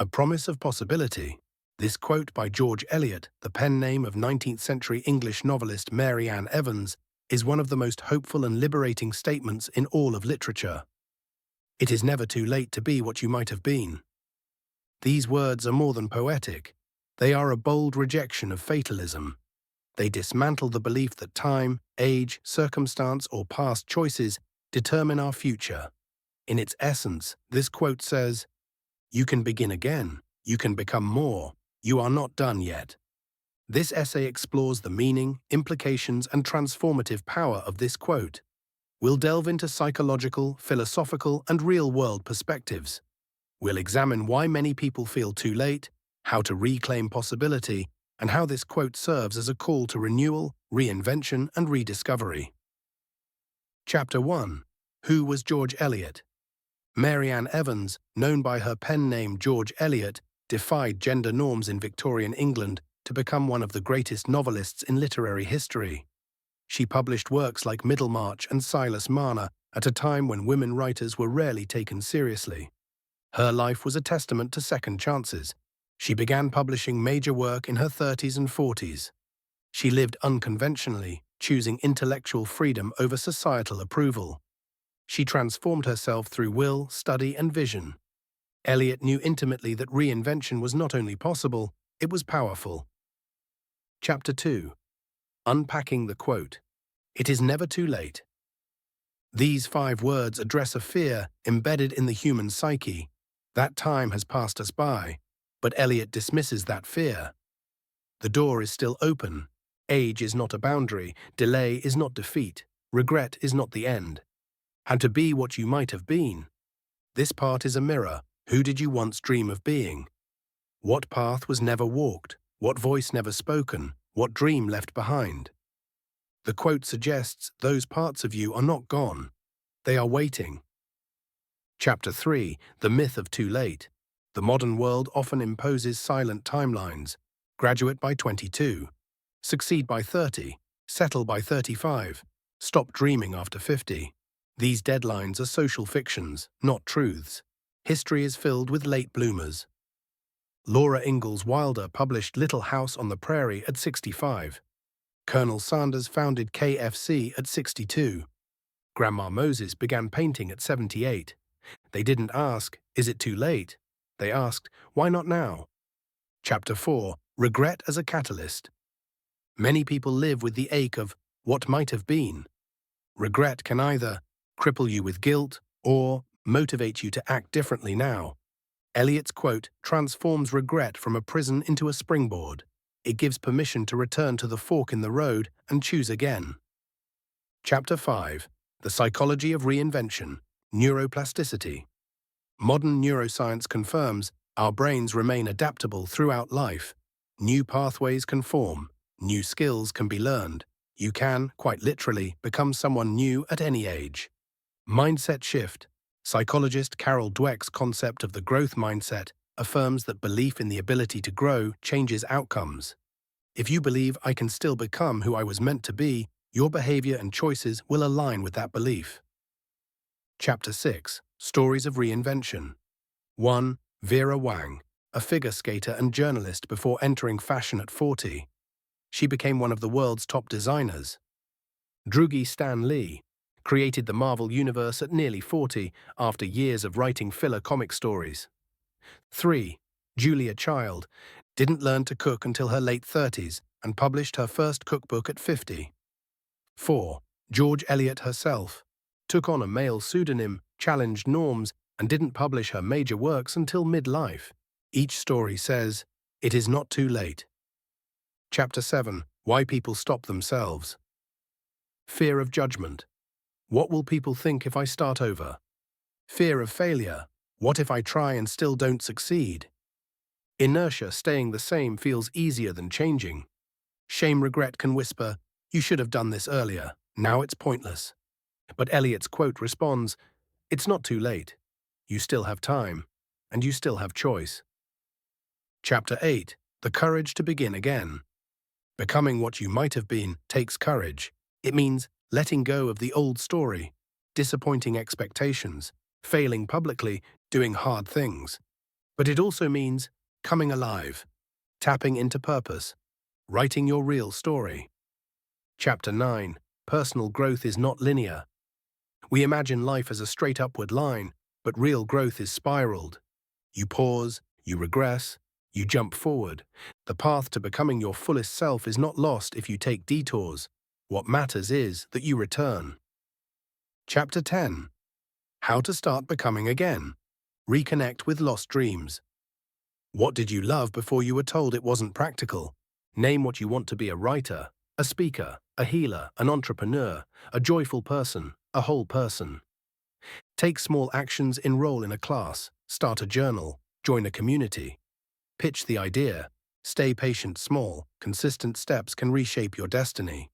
A promise of possibility. This quote by George Eliot, the pen name of 19th-century English novelist Mary Ann Evans, is one of the most hopeful and liberating statements in all of literature. It is never too late to be what you might have been. These words are more than poetic. They are a bold rejection of fatalism. They dismantle the belief that time, age, circumstance, or past choices determine our future. In its essence, this quote says, "You can begin again. You can become more. You are not done yet." This essay explores the meaning, implications, and transformative power of this quote. We'll delve into psychological, philosophical, and real-world perspectives. We'll examine why many people feel too late, how to reclaim possibility, and how this quote serves as a call to renewal, reinvention, and rediscovery. Chapter 1. Who was George Eliot? Mary Ann Evans, known by her pen name George Eliot, defied gender norms in Victorian England to become one of the greatest novelists in literary history. She published works like Middlemarch and Silas Marner at a time when women writers were rarely taken seriously. Her life was a testament to second chances. She began publishing major work in her 30s and 40s. She lived unconventionally, choosing intellectual freedom over societal approval. She transformed herself through will, study, and vision. Eliot knew intimately that reinvention was not only possible, it was powerful. Chapter 2. Unpacking the quote. It is never too late. These 5 words address a fear embedded in the human psyche. That time has passed us by, but Eliot dismisses that fear. The door is still open. Age is not a boundary. Delay is not defeat. Regret is not the end. And to be what you might have been. This part is a mirror. Who did you once dream of being? What path was never walked? What voice never spoken? What dream left behind? The quote suggests those parts of you are not gone. They are waiting. Chapter 3. The myth of too late. The modern world often imposes silent timelines. Graduate by 22. Succeed by 30. Settle by 35. Stop dreaming after 50. These deadlines are social fictions, not truths. History is filled with late bloomers. Laura Ingalls Wilder published Little House on the Prairie at 65. Colonel Sanders founded KFC at 62. Grandma Moses began painting at 78. They didn't ask, "Is it too late?" They asked, "Why not now?" Chapter 4. Regret as a catalyst. Many people live with the ache of what might have been. Regret can either cripple you with guilt or motivate you to act differently now. Eliot's quote transforms regret from a prison into a springboard. It gives permission to return to the fork in the road and choose again. Chapter 5. The Psychology of Reinvention. Neuroplasticity. Modern neuroscience confirms our brains remain adaptable throughout life. New pathways can form. New skills can be learned. You can, quite literally, become someone new at any age. Mindset shift. Psychologist Carol Dweck's concept of the growth mindset affirms that belief in the ability to grow changes outcomes. If you believe I can still become who I was meant to be, your behavior and choices will align with that belief. Chapter 6. Stories of Reinvention. 1. Vera Wang, a figure skater and journalist before entering fashion at 40. She became one of the world's top designers. Drugi Stan Lee created the Marvel Universe at nearly 40 after years of writing filler comic stories. 3. Julia Child didn't learn to cook until her late 30s and published her first cookbook at 50. 4. George Eliot herself took on a male pseudonym, challenged norms, and didn't publish her major works until midlife. Each story says, it is not too late. Chapter 7. Why people stop themselves. Fear of judgment. What will people think if I start over? Fear of failure. What if I try and still don't succeed? Inertia, staying the same, feels easier than changing. Shame, regret can whisper, you should have done this earlier, now it's pointless. But Eliot's quote responds, it's not too late. You still have time, and you still have choice. Chapter 8. The Courage to Begin Again. Becoming what you might have been takes courage. It means letting go of the old story, disappointing expectations, failing publicly, doing hard things. But it also means coming alive, tapping into purpose, writing your real story. Chapter 9. Personal growth is not linear. We imagine life as a straight upward line, but real growth is spiraled. You pause, you regress, you jump forward. The path to becoming your fullest self is not lost if you take detours. What matters is that you return. Chapter 10. How to start becoming again. Reconnect with lost dreams. What did you love before you were told it wasn't practical? Name what you want to be: a writer, a speaker, a healer, an entrepreneur, a joyful person, a whole person. Take small actions, enroll in a class, start a journal, join a community. Pitch the idea. Stay patient. Small, consistent steps can reshape your destiny.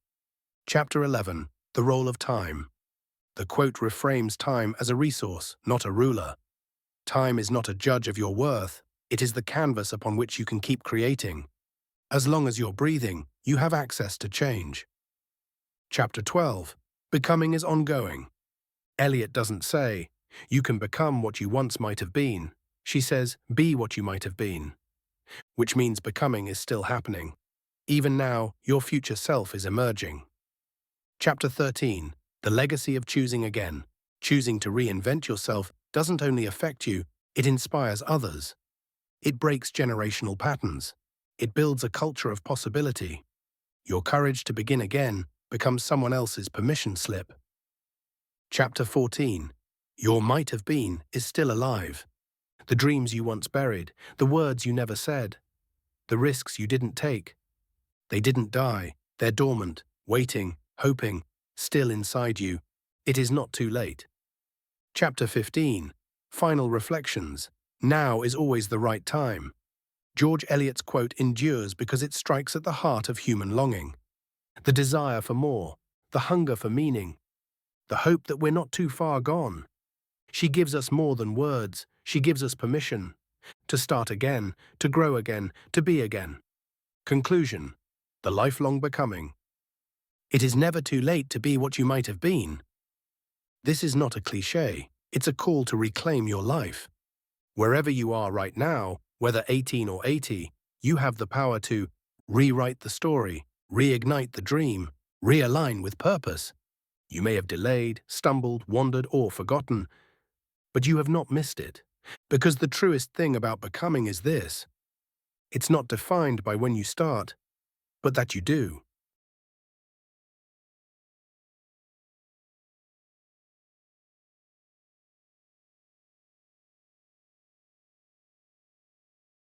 Chapter 11. The role of time. The quote reframes time as a resource, not a ruler. Time is not a judge of your worth. It is the canvas upon which you can keep creating. As long as you're breathing, you have access to change. Chapter 12. Becoming is ongoing. Eliot doesn't say, you can become what you once might have been. She says, be what you might have been. Which means becoming is still happening. Even now, your future self is emerging. Chapter 13. The legacy of choosing again. Choosing to reinvent yourself doesn't only affect you, it inspires others. It breaks generational patterns. It builds a culture of possibility. Your courage to begin again becomes someone else's permission slip. Chapter 14. Your might have been is still alive. The dreams you once buried, the words you never said, the risks you didn't take. They didn't die. They're dormant, waiting, hoping, still inside you. It is not too late. Chapter 15. Final reflections. Now is always the right time. George Eliot's quote endures because it strikes at the heart of human longing. The desire for more, the hunger for meaning, the hope that we're not too far gone. She gives us more than words. She gives us permission to start again, to grow again, to be again. Conclusion. The lifelong becoming. It is never too late to be what you might have been. This is not a cliché. It's a call to reclaim your life. Wherever you are right now, whether 18 or 80, you have the power to rewrite the story, reignite the dream, realign with purpose. You may have delayed, stumbled, wandered, or forgotten, but you have not missed it. Because the truest thing about becoming is this: it's not defined by when you start, but that you do.